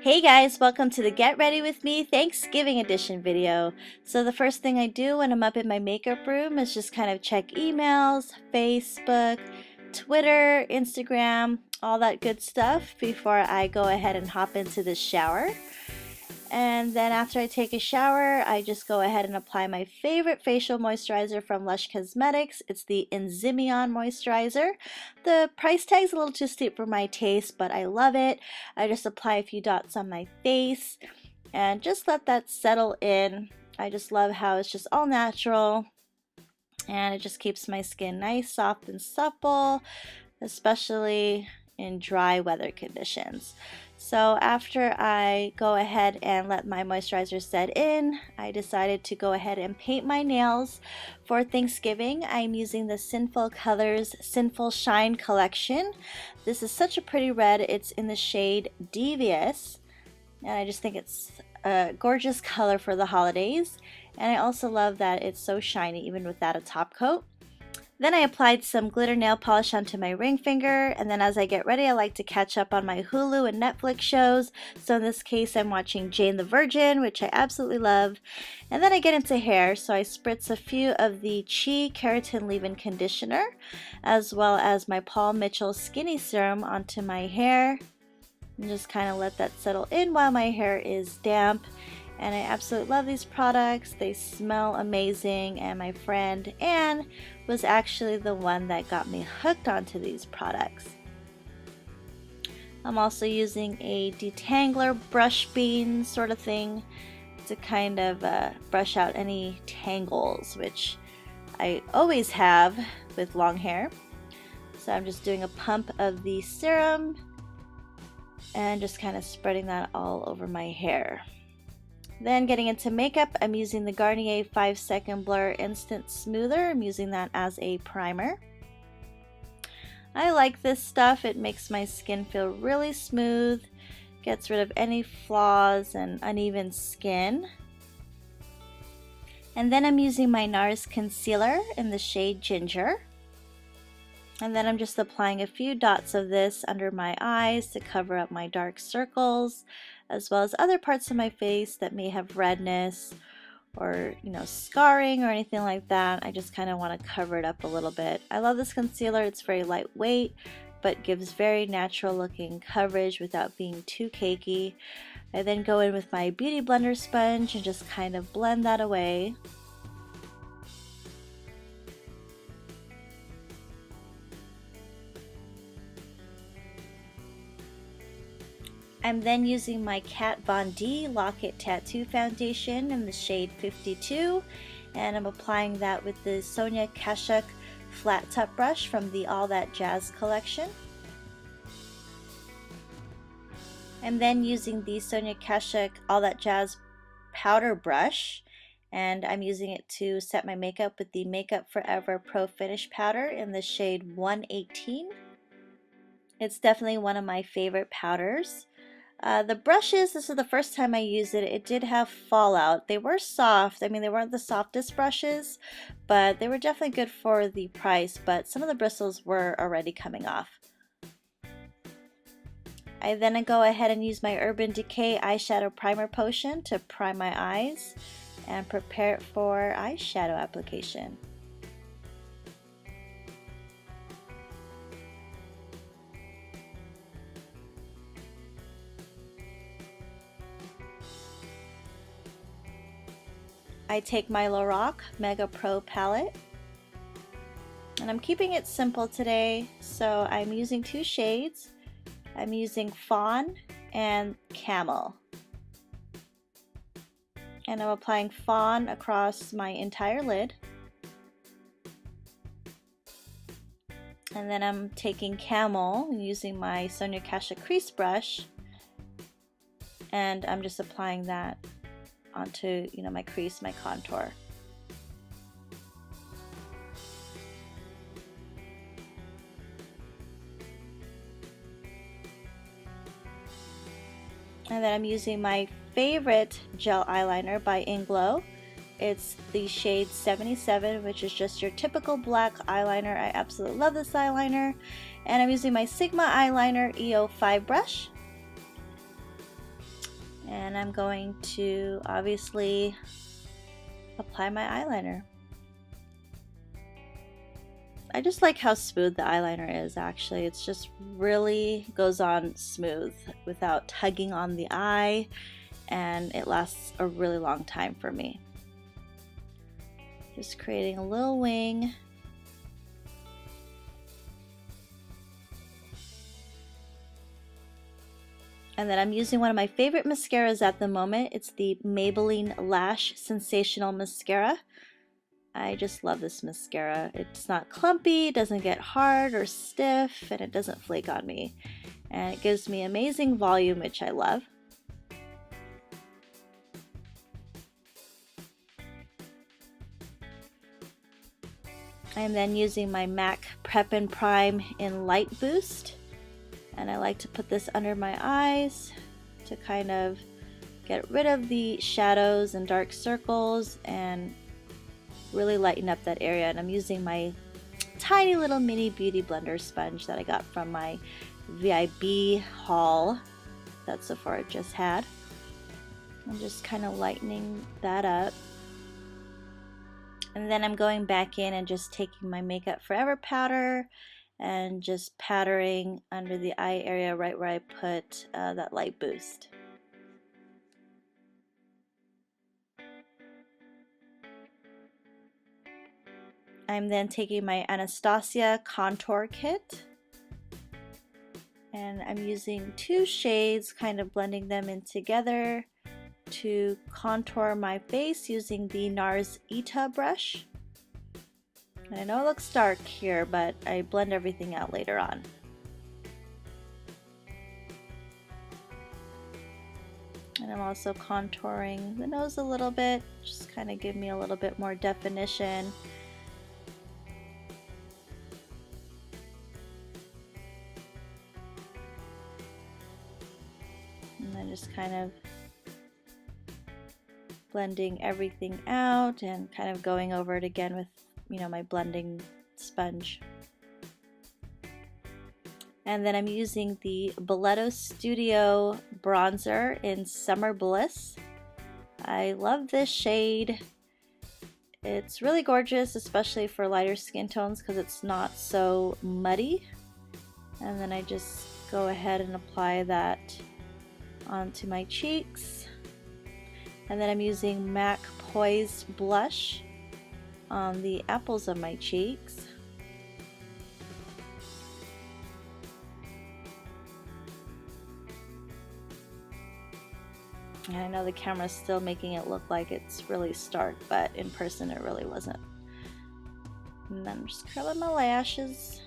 Hey guys, welcome to the Get Ready With Me Thanksgiving edition video. So the first thing I do when I'm up in my makeup room is just kind of check emails, Facebook, Twitter, Instagram, all that good stuff before I go ahead and hop into the shower. And then after I take a shower, I just go ahead and apply my favorite facial moisturizer from Lush Cosmetics. It's the Enzymion moisturizer. The price tag's a little too steep for my taste, but I love it. I just apply a few dots on my face and just let that settle in. I just love how it's just all natural and it just keeps my skin nice, soft, and supple, especially in dry weather conditions. So after I go ahead and let my moisturizer set in, I decided to go ahead and paint my nails for Thanksgiving. I'm using the Sinful Colors Sinful Shine collection. This is such a pretty red. It's in the shade Devious, and I just think it's a gorgeous color for the holidays. And I also love that it's so shiny even without a top coat. Then I applied some glitter nail polish onto my ring finger, and then as I get ready I like to catch up on my Hulu and Netflix shows. So in this case I'm watching Jane the Virgin, which I absolutely love. And then I get into hair, so I spritz a few of the Chi Keratin Leave-In Conditioner as well as my Paul Mitchell Skinny Serum onto my hair. And just kind of let that settle in while my hair is damp. And I absolutely love these products. They smell amazing, and my friend Anne was actually the one that got me hooked onto these products. I'm also using a detangler brush bean sort of thing to kind of brush out any tangles, which I always have with long hair. So I'm just doing a pump of the serum and just kind of spreading that all over my hair. Then getting into makeup, I'm using the Garnier 5 Second Blur Instant Smoother. I'm using that as a primer. I like this stuff. It makes my skin feel really smooth, gets rid of any flaws and uneven skin. And then I'm using my NARS concealer in the shade Ginger. And then I'm just applying a few dots of this under my eyes to cover up my dark circles, as well as other parts of my face that may have redness or, scarring or anything like that. I just kind of want to cover it up a little bit. I love this concealer. It's very lightweight, but gives very natural looking coverage without being too cakey. I then go in with my Beauty Blender sponge and just kind of blend that away. I'm then using my Kat Von D Lock-It Tattoo Foundation in the shade 52, and I'm applying that with the Sonia Kashuk Flat Top Brush from the All That Jazz collection. I'm then using the Sonia Kashuk All That Jazz Powder Brush, and I'm using it to set my makeup with the Makeup Forever Pro Finish Powder in the shade 118. It's definitely one of my favorite powders. The brushes, this is the first time I used it, it did have fallout. They were soft. I mean, they weren't the softest brushes, but they were definitely good for the price, but some of the bristles were already coming off. I then go ahead and use my Urban Decay Eyeshadow Primer Potion to prime my eyes and prepare it for eyeshadow application. I take my Lorac Mega Pro palette, and I'm keeping it simple today, so I'm using two shades. I'm using Fawn and Camel, and I'm applying Fawn across my entire lid, and then I'm taking Camel using my Sonia Kashuk crease brush, and I'm just applying that onto my crease, my contour. And then I'm using my favorite gel eyeliner by Inglow. It's the shade 77, which is just your typical black eyeliner. I absolutely love this eyeliner. And I'm using my Sigma eyeliner EO5 brush. And I'm going to obviously apply my eyeliner. I just like how smooth the eyeliner is actually. It's just really goes on smooth without tugging on the eye, and it lasts a really long time for me. Just creating a little wing. And then I'm using one of my favorite mascaras at the moment. It's the Maybelline Lash Sensational Mascara. I just love this mascara. It's not clumpy, it doesn't get hard or stiff, and it doesn't flake on me. And it gives me amazing volume, which I love. I am then using my MAC Prep and Prime in Light Boost. And I like to put this under my eyes to kind of get rid of the shadows and dark circles and really lighten up that area. And I'm using my tiny little mini beauty blender sponge that I got from my VIB haul that Sephora just had. I'm just kind of lightening that up. And then I'm going back in and just taking my Makeup Forever powder and just powdering under the eye area right where I put that light boost. I'm then taking my Anastasia contour kit, and I'm using two shades, kind of blending them in together to contour my face using the NARS Ita brush. And I know it looks dark here, but I blend everything out later on. And I'm also contouring the nose a little bit, just kind of give me a little bit more definition. And then just kind of blending everything out and kind of going over it again with, you know, my blending sponge. And then I'm using the Boleto Studio bronzer in Summer Bliss. I love this shade. It's really gorgeous, especially for lighter skin tones because it's not so muddy. And then I just go ahead and apply that onto my cheeks. And then I'm using MAC Poise blush on the apples of my cheeks. And I know the camera's still making it look like it's really stark, but in person it really wasn't. And then I'm just curling my lashes.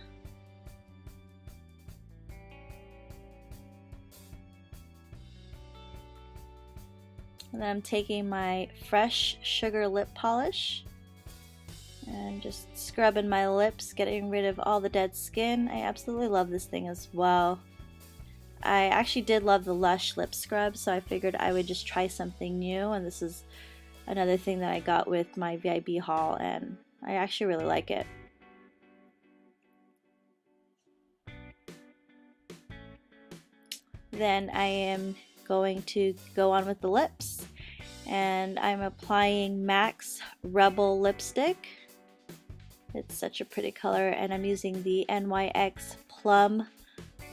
And then I'm taking my Fresh Sugar lip polish and just scrubbing my lips, getting rid of all the dead skin. I absolutely love this thing as well. I actually did love the Lush lip scrub, so I figured I would just try something new, and this is another thing that I got with my VIB haul, and I actually really like it. Then I am going to go on with the lips, and I'm applying MAC's Rebel lipstick. It's such a pretty color, and I'm using the NYX Plum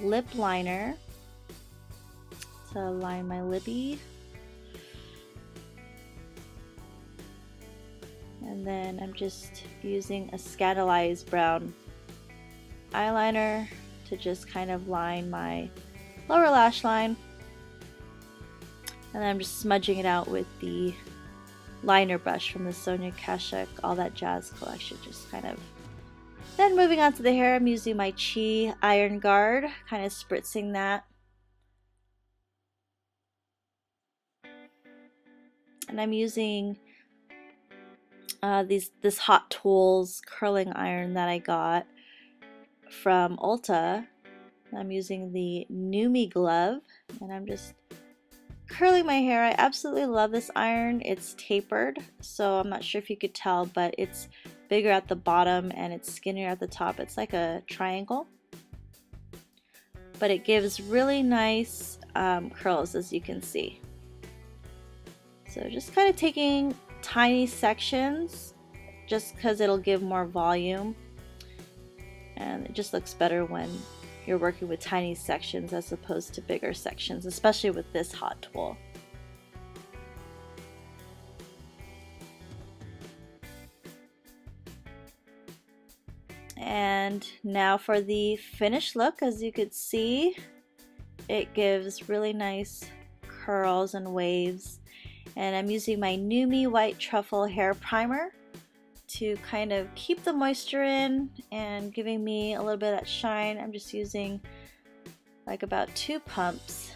lip liner to line my lippy. And then I'm just using a Scandalized brown eyeliner to just kind of line my lower lash line. And then I'm just smudging it out with the liner brush from the Sonia Kashuk All That Jazz collection. Just kind of. Then moving on to the hair, I'm using my Chi Iron Guard, kind of spritzing that. And I'm using this Hot Tools curling iron that I got from Ulta. I'm using the Numi glove, and I'm just curling my hair. I absolutely love this iron. It's tapered, so I'm not sure if you could tell, but it's bigger at the bottom and it's skinnier at the top. It's like a triangle, but it gives really nice curls, as you can see. So just kind of taking tiny sections just because it'll give more volume, and it just looks better when you're working with tiny sections as opposed to bigger sections, especially with this hot tool. And now for the finished look. As you could see, it gives really nice curls and waves, and I'm using my Numi White Truffle Hair Primer to kind of keep the moisture in and giving me a little bit of that shine. I'm just using like about 2 pumps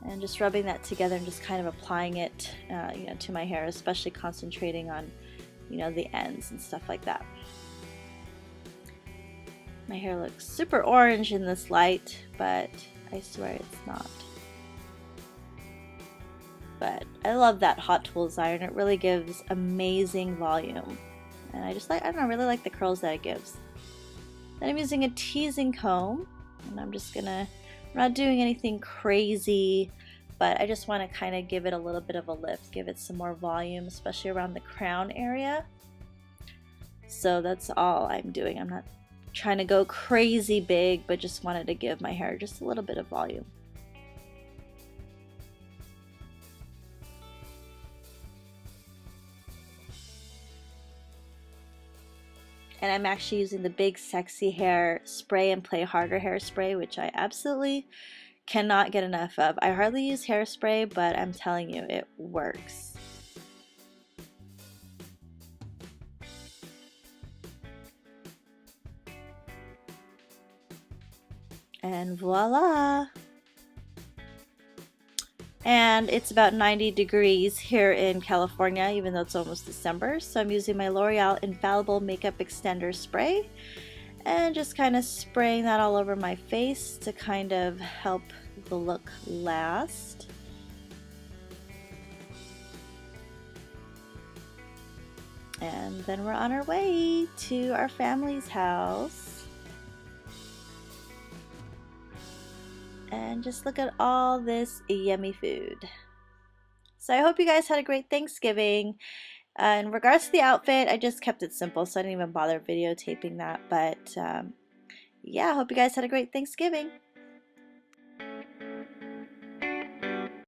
and just rubbing that together and just kind of applying it to my hair, especially concentrating on the ends and stuff like that. My hair looks super orange in this light, but I swear it's not. But I love that hot tools iron. It really gives amazing volume, and I don't know, really like the curls that it gives. Then I'm using a teasing comb, and I'm not doing anything crazy, but I just want to kind of give it a little bit of a lift, give it some more volume, especially around the crown area. So that's all I'm doing. I'm not trying to go crazy big, but just wanted to give my hair just a little bit of volume. And I'm actually using the Big Sexy Hair Spray and Play Harder hairspray, which I absolutely cannot get enough of. I hardly use hairspray, but I'm telling you, it works. And voila! And it's about 90 degrees here in California, even though it's almost December. So I'm using my L'Oreal Infallible Makeup Extender Spray and just kind of spraying that all over my face to kind of help the look last. And then we're on our way to our family's house. And just look at all this yummy food. So I hope you guys had a great Thanksgiving. In regards to the outfit, I just kept it simple, so I didn't even bother videotaping that. But yeah, I hope you guys had a great Thanksgiving.